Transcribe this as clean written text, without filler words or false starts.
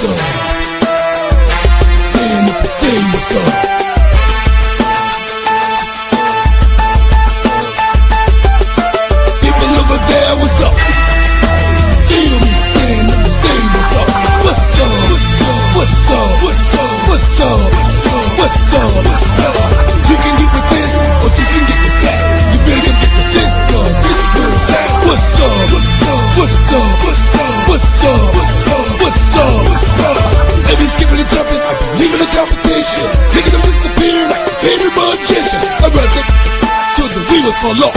up? Stand up and say what's up. People over there, what's up? Feel me, stand up and say what's up. What's up? What's up? What's up? What's up? What's up? You can get with this, or you can get with that. You better get with this, cause this is where it's at. What's up? What's up? What's up? What's up? What's up? What's up? Every skipping and jumping, leaving the competition, making them disappear like a favorite magician. I run it till the wheels fall off.